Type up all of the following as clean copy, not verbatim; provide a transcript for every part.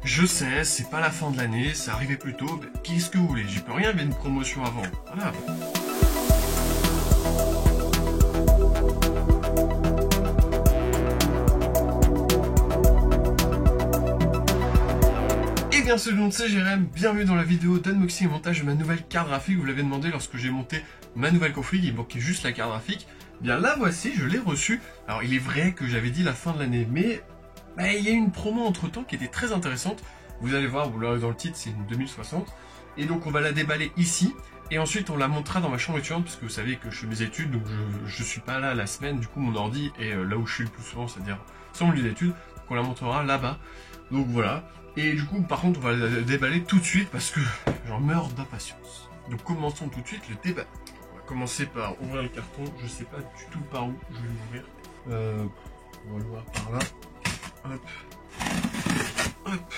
Je sais, c'est pas la fin de l'année, c'est arrivé plus tôt, mais qu'est-ce que vous voulez, j'y peux rien, il y a une promotion avant. Voilà. Et bien salut tout le monde, c'est Jérém, bienvenue dans la vidéo d'unboxing et montage de ma nouvelle carte graphique. Vous l'avez demandé lorsque j'ai monté ma nouvelle config, il manquait juste la carte graphique. Bien la voici, je l'ai reçue. Alors il est vrai que j'avais dit la fin de l'année, mais il y a eu une promo entre temps qui était très intéressante. Vous allez voir, vous l'aurez dans le titre, c'est une 2060. Et donc on va la déballer ici. Et ensuite on la montera dans ma chambre étudiante, parce que vous savez que je fais mes études, donc je suis pas là la semaine. Du coup mon ordi est là où je suis le plus souvent, c'est-à-dire sur mon lieu d'études. Donc on la montrera là-bas. Donc voilà. Et du coup par contre on va la déballer tout de suite, parce que j'en meurs d'impatience. Donc commençons tout de suite le débat. On va commencer par ouvrir le carton. Je sais pas du tout par où je vais l'ouvrir. On va l'ouvrir par là. Hop. Hop.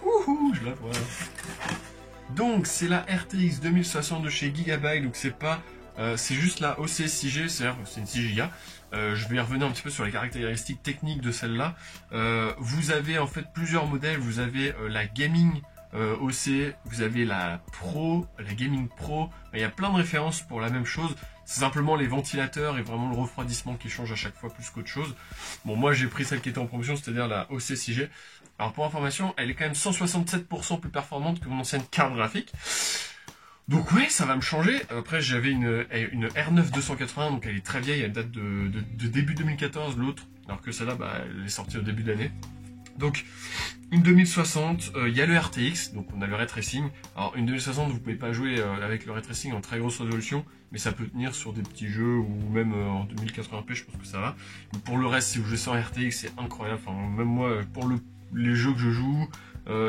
Ouhou, je la vois. Donc c'est la RTX 2060 de chez Gigabyte, donc c'est pas, c'est juste la OC 6G, c'est-à-dire c'est une 6 Go. Je vais revenir un petit peu sur les caractéristiques techniques de celle-là. Vous avez en fait plusieurs modèles. Vous avez la Gaming OC, vous avez la Pro, la Gaming Pro. Il y a plein de références pour la même chose. C'est simplement les ventilateurs et vraiment le refroidissement qui change à chaque fois plus qu'autre chose. Bon, moi j'ai pris celle qui était en promotion, c'est-à-dire la OC 6G. Alors pour information, elle est quand même 167% plus performante que mon ancienne carte graphique. Donc ouais, ça va me changer. Après j'avais une R9 280, donc elle est très vieille, elle date de début 2014, l'autre, alors que celle-là, elle est sortie au début de l'année. Donc une 2060, il y a le RTX, donc on a le ray tracing. Alors une 2060, vous pouvez pas jouer avec le ray tracing en très grosse résolution, mais ça peut tenir sur des petits jeux ou même en 2080p, je pense que ça va. Mais pour le reste, si vous jouez sans RTX, c'est incroyable. Enfin, même moi, pour les jeux que je joue,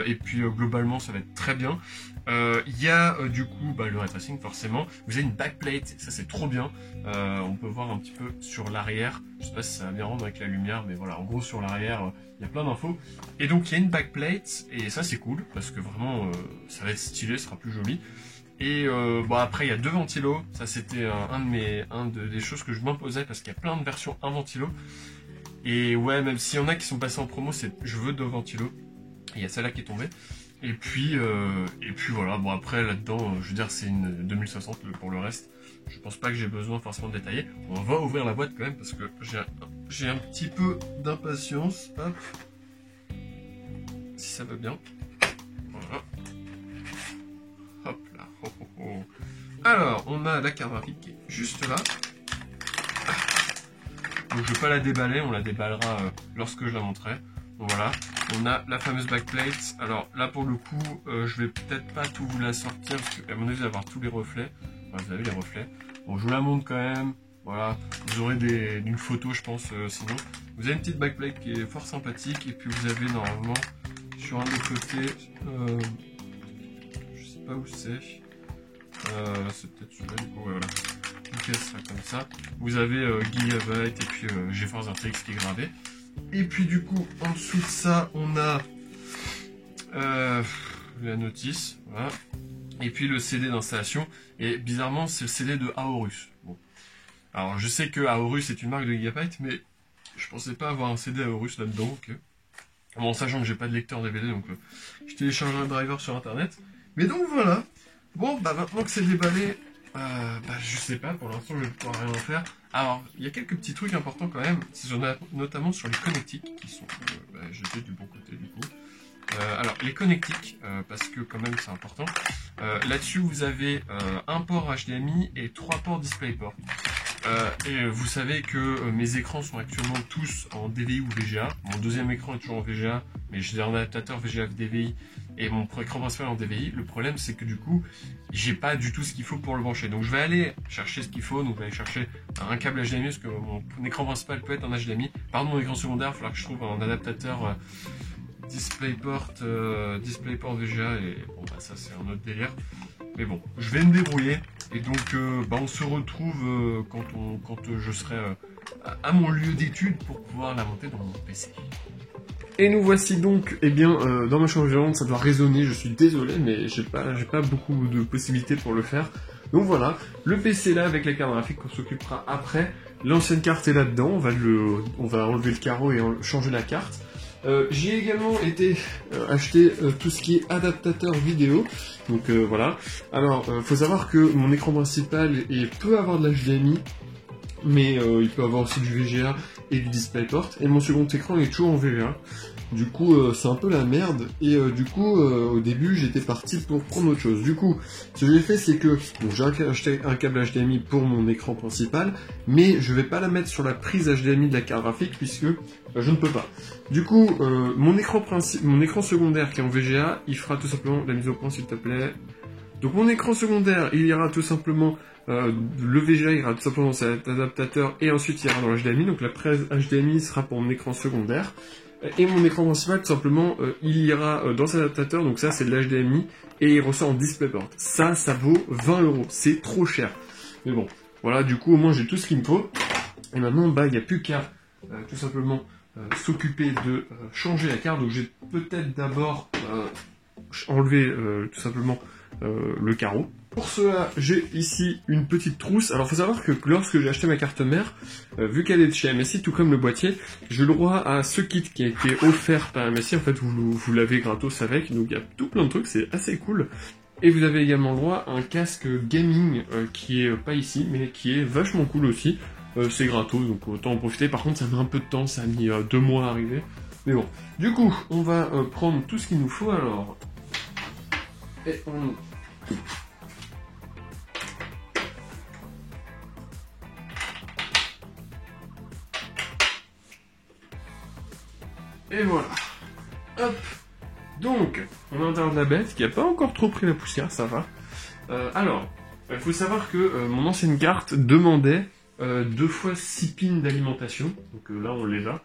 et puis globalement, ça va être très bien. Il y a du coup le ray tracing forcément. Vous avez une backplate, ça c'est trop bien. On peut voir un petit peu sur l'arrière. Je sais pas si ça va bien rendre avec la lumière, mais voilà, en gros sur l'arrière, il y a plein d'infos. Et donc il y a une backplate, et ça c'est cool, parce que vraiment ça va être stylé, ça sera plus joli. Et après il y a deux ventilos, ça c'était des choses que je m'imposais, parce qu'il y a plein de versions un ventilo. Et ouais, même s'il y en a qui sont passés en promo, c'est je veux deux ventilos. Il y a celle-là qui est tombée. Et puis voilà, bon après là-dedans, je veux dire c'est une 2060 pour le reste. Je pense pas que j'ai besoin forcément de détailler. On va ouvrir la boîte quand même parce que j'ai un petit peu d'impatience. Hop. Si ça va bien. Voilà. Hop là. Oh, oh, oh. Alors, on a la carte graphique qui est juste là. Donc je vais pas la déballer, on la déballera lorsque je la montrerai. Donc voilà. On a la fameuse backplate. Alors là pour le coup, je vais peut-être pas tout vous la sortir parce qu'à mon avis vous allez avoir tous les reflets. Voilà, vous avez les reflets. Bon, je vous la montre quand même. Voilà, vous aurez une photo je pense sinon. Vous avez une petite backplate qui est fort sympathique et puis vous avez normalement sur un des côtés, je sais pas où c'est. C'est peut-être celui-là du coup. Ouais, voilà. Une caisse là comme ça. Vous avez Gigabyte et puis GeForce RTX qui est gravé. Et puis du coup, en dessous de ça, on a la notice, voilà. Et puis le CD d'installation. Et bizarrement, c'est le CD de Aorus. Bon. Alors, je sais que Aorus est une marque de Gigabyte, mais je pensais pas avoir un CD Aorus là-dedans. Okay. Bon, sachant que j'ai pas de lecteur DVD, donc je télécharge un driver sur internet. Mais donc voilà. Bon, maintenant que c'est déballé, je sais pas, pour l'instant je vais pouvoir rien en faire. Alors, il y a quelques petits trucs importants quand même, notamment sur les connectiques qui sont jetés du bon côté du coup. Alors, les connectiques, parce que quand même c'est important. Là-dessus, vous avez un port HDMI et 3 ports DisplayPort. Et vous savez que mes écrans sont actuellement tous en DVI ou VGA. Mon deuxième écran est toujours en VGA, mais j'ai un adaptateur VGA DVI et mon écran principal en DVI. Le problème c'est que du coup, j'ai pas du tout ce qu'il faut pour le brancher. Donc je vais aller chercher ce qu'il faut. Donc je vais aller chercher un câble HDMI parce que mon écran principal peut être en HDMI. Par contre, mon écran secondaire, il va falloir que je trouve un adaptateur DisplayPort VGA et bon ça c'est un autre délire. Mais bon, je vais me débrouiller. Et donc, on se retrouve quand je serai à mon lieu d'étude pour pouvoir la monter dans mon PC. Et nous voici donc, dans ma chambre violente, ça doit résonner, je suis désolé, mais j'ai pas beaucoup de possibilités pour le faire. Donc voilà, le PC là avec la carte graphique qu'on s'occupera après. L'ancienne carte est là-dedans, on va enlever le carreau et changer la carte. J'ai également été acheter tout ce qui est adaptateur vidéo, donc voilà. Alors, faut savoir que mon écran principal peut avoir de l'HDMI, mais il peut avoir aussi du VGA et du DisplayPort, et mon second écran est toujours en VGA. Du coup, c'est un peu la merde, et du coup, au début, j'étais parti pour prendre autre chose. Du coup, ce que j'ai fait, c'est que bon, j'ai acheté un câble HDMI pour mon écran principal, mais je vais pas la mettre sur la prise HDMI de la carte graphique, puisque je ne peux pas. Du coup, mon écran secondaire qui est en VGA, il fera tout simplement la mise au point, s'il te plaît. Donc mon écran secondaire, il ira tout simplement, le VGA ira tout simplement dans cet adaptateur, et ensuite il ira dans l'HDMI, donc la prise HDMI sera pour mon écran secondaire. Et mon écran principal, tout simplement, il ira dans cet adaptateur, donc ça c'est de l'HDMI, et il ressort en DisplayPort. Ça vaut 20 €, c'est trop cher. Mais bon, voilà, du coup au moins j'ai tout ce qu'il me faut. Et maintenant, bah, il n'y a plus qu'à tout simplement s'occuper de changer la carte. Donc j'ai peut-être d'abord enlevé tout simplement le carreau. Pour cela, j'ai ici une petite trousse. Alors, faut savoir que lorsque j'ai acheté ma carte mère, vu qu'elle est de chez MSI, tout comme le boîtier, j'ai eu le droit à ce kit qui a été offert par MSI. En fait, vous l'avez gratos avec, donc il y a tout plein de trucs, c'est assez cool. Et vous avez également le droit à un casque gaming qui est pas ici, mais qui est vachement cool aussi. C'est gratos, donc autant en profiter. Par contre, ça met un peu de temps, ça a mis 2 mois à arriver. Mais bon, du coup, on va prendre tout ce qu'il nous faut alors. Et on... Et voilà. Hop. Donc, on a l'intérieur de la bête qui n'a pas encore trop pris la poussière, ça va. Alors, il faut savoir que mon ancienne carte demandait 2 fois 6 pins d'alimentation. Donc là, on les a.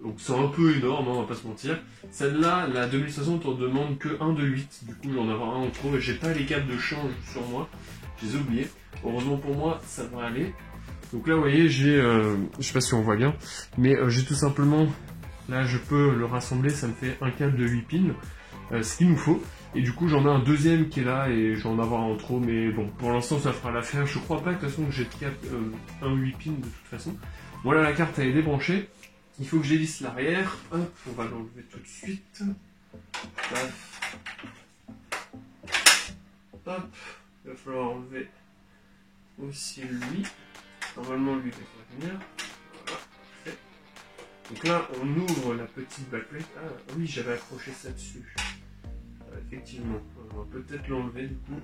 Donc c'est un peu énorme, hein, on va pas se mentir. Celle-là, la 2060, on demande que 1 de 8. Du coup, j'en ai un en trop. Et j'ai pas les câbles de change sur moi. Je les ai oubliés. Heureusement pour moi, ça devrait aller. Donc là, vous voyez, j'ai... je sais pas si on voit bien. Mais j'ai tout simplement... Là, je peux le rassembler, ça me fait un câble de 8 pins, ce qu'il nous faut. Et du coup, j'en ai un deuxième qui est là, et je vais en avoir un en trop, mais bon, pour l'instant, ça fera l'affaire. Je crois pas, de toute façon, que j'ai un 8 pins, de toute façon. Voilà, la carte, elle est débranchée. Il faut que j'élisse l'arrière. Hop, on va l'enlever tout de suite. Paf. Hop, il va falloir enlever aussi lui. Normalement, lui, il va venir. Donc là, on ouvre la petite backplate. Ah oui, j'avais accroché ça dessus. Effectivement, on va peut-être l'enlever du coup.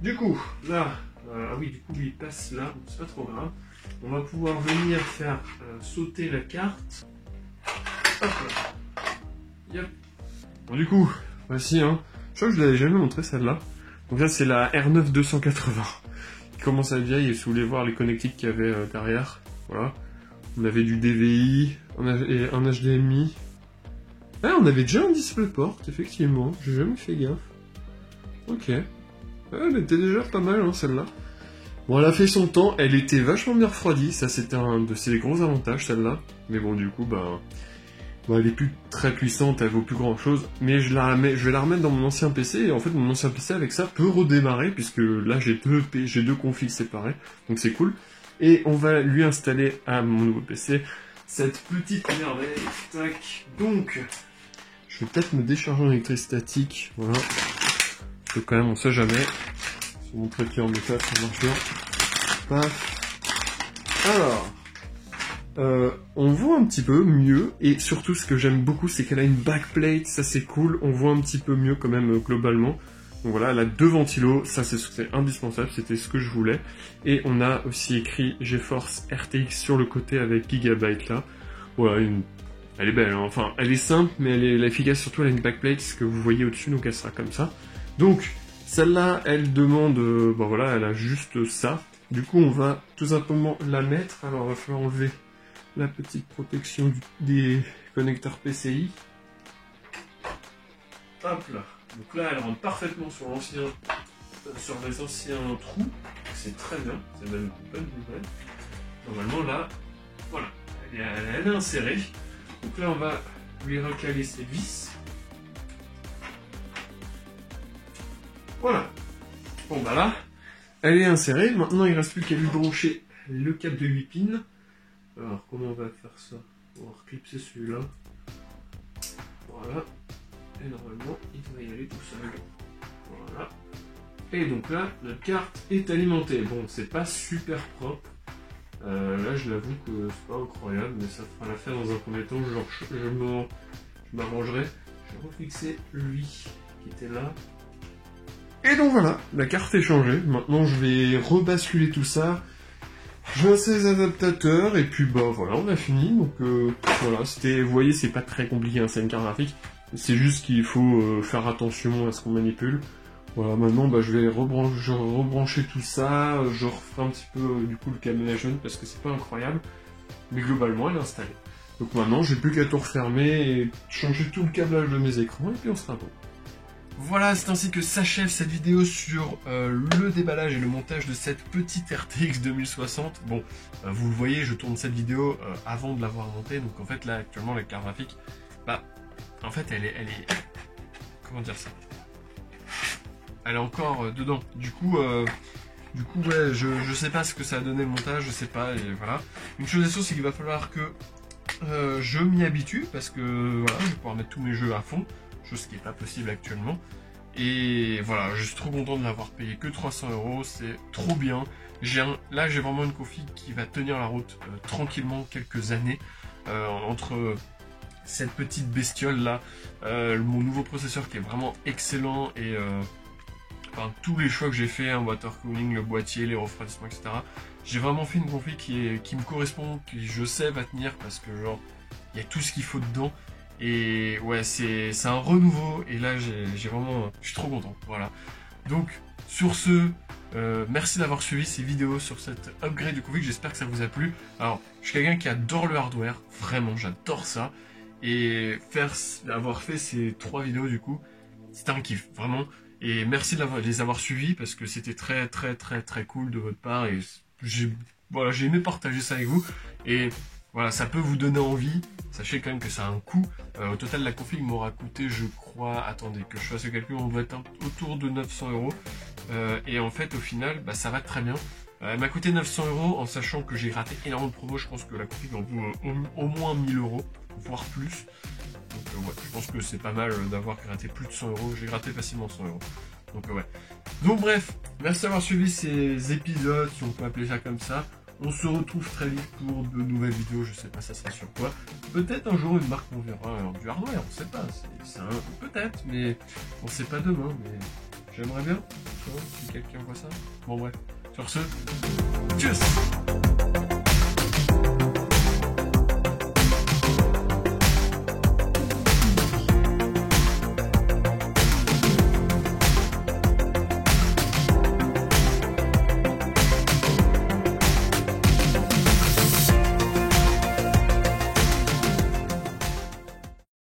Du coup, là, ah oui, du coup, il passe là, c'est pas trop grave. On va pouvoir venir faire sauter la carte. Hop là. Yep. Bon, du coup, voici, hein. Je crois que je l'avais jamais montré celle-là. Donc là, c'est la R9 280. Qui commence à être vieille, et si vous voulez voir les connectiques qu'il y avait derrière, voilà. On avait du DVI, on avait un HDMI. Ah, on avait déjà un DisplayPort, effectivement. J'ai jamais fait gaffe. Ok. Elle était déjà pas mal, hein, celle-là. Bon, elle a fait son temps, elle était vachement bien refroidie. Ça, c'était un de ses gros avantages, celle-là. Mais bon, du coup, elle est plus très puissante, elle vaut plus grand-chose. Mais je vais la remettre dans mon ancien PC. Et en fait, mon ancien PC, avec ça, peut redémarrer. Puisque là, j'ai deux configs séparés. Donc, c'est cool. Et on va lui installer à mon nouveau PC cette petite merveille. Tac. Donc, je vais peut-être me décharger en électrostatique. Voilà. Parce que quand même, on sait jamais. Je vais vous montrer qui en métal, ça marche bien. Paf. Alors, on voit un petit peu mieux. Et surtout, ce que j'aime beaucoup, c'est qu'elle a une backplate. Ça, c'est cool. On voit un petit peu mieux quand même globalement. Donc voilà, elle a 2 ventilos, ça c'est indispensable, c'était ce que je voulais. Et on a aussi écrit GeForce RTX sur le côté avec Gigabyte là. Voilà, elle est belle, hein. Enfin elle est simple mais elle est efficace, surtout elle a une backplate, ce que vous voyez au-dessus, donc elle sera comme ça. Donc celle-là, elle demande, voilà, elle a juste ça. Du coup on va tout simplement la mettre, alors il va falloir enlever la petite protection des connecteurs PCI. Hop là. Donc là, elle rentre parfaitement sur les anciens trous. C'est très bien, c'est même une bonne nouvelle. Normalement là, voilà, elle est insérée. Donc là, on va lui recaler ses vis. Voilà. Bon bah là, elle est insérée. Maintenant, il ne reste plus qu'à lui brancher le câble de 8 pins. Alors, comment on va faire ça? On va reclipser celui-là. Voilà. Et normalement, il doit y aller tout seul. Voilà. Et donc là, notre carte est alimentée. Bon, c'est pas super propre. Là, je l'avoue que c'est pas incroyable, mais ça fera l'affaire dans un premier temps. Genre, je m'arrangerai. Je vais refixer lui qui était là. Et donc voilà, la carte est changée. Maintenant, je vais rebasculer tout ça. Je vais lancer les adaptateurs et puis bah voilà, on a fini. Donc voilà, c'était, vous voyez, c'est pas très compliqué, hein, c'est une carte graphique. C'est juste qu'il faut faire attention à ce qu'on manipule. Voilà, maintenant bah, je vais rebrancher tout ça. Je referai un petit peu du coup le câble management parce que c'est pas incroyable. Mais globalement, elle est installée. Donc maintenant, j'ai plus qu'à tout refermer et changer tout le câblage de mes écrans et puis on sera bon. Voilà, c'est ainsi que s'achève cette vidéo sur le déballage et le montage de cette petite RTX 2060. Bon, vous le voyez, je tourne cette vidéo avant de l'avoir montée, donc en fait là actuellement la carte graphique, bah, en fait elle est, comment dire ça? Elle est encore dedans. Du coup ouais, je sais pas ce que ça a donné le montage, je sais pas, et voilà. Une chose est sûre, c'est qu'il va falloir que je m'y habitue, parce que voilà, je vais pouvoir mettre tous mes jeux à fond. Chose qui n'est pas possible actuellement. Et voilà, je suis trop content de l'avoir payé que 300 €, c'est trop bien. Là, j'ai vraiment une config qui va tenir la route tranquillement quelques années. Entre cette petite bestiole là, mon nouveau processeur qui est vraiment excellent et enfin, tous les choix que j'ai fait, un water cooling, le boîtier, les refroidissements, etc. J'ai vraiment fait une config qui me correspond, qui je sais va tenir parce que genre, il y a tout ce qu'il faut dedans. Et ouais, c'est un renouveau, et là j'ai vraiment, je suis trop content, voilà. Donc, sur ce, merci d'avoir suivi ces vidéos sur cette upgrade de config, j'espère que ça vous a plu. Alors, je suis quelqu'un qui adore le hardware, vraiment, j'adore ça. Et avoir fait ces 3 vidéos du coup, c'était un kiff, vraiment. Et merci de les avoir suivis, parce que c'était très cool de votre part, et voilà, j'ai aimé partager ça avec vous. Et voilà, ça peut vous donner envie. Sachez quand même que ça a un coût. Au total, la config m'aura coûté, je crois, attendez, que je fasse le calcul, on doit être autour de 900 €. Et en fait, au final, bah, ça va très bien. Elle m'a coûté 900 € en sachant que j'ai raté énormément de promos. Je pense que la config en vaut au moins 1000 €, voire plus. Donc ouais, je pense que c'est pas mal d'avoir gratté plus de 100 €. J'ai gratté facilement 100 €. Donc ouais. Donc bref, merci d'avoir suivi ces épisodes, si on peut appeler ça comme ça. On se retrouve très vite pour de nouvelles vidéos, je sais pas ça sera sur quoi. Peut-être un jour une marque on verra du hardware, on sait pas. Peut-être, mais on sait pas demain, mais j'aimerais bien, si quelqu'un voit ça. Bon bref, sur ce, tchuss.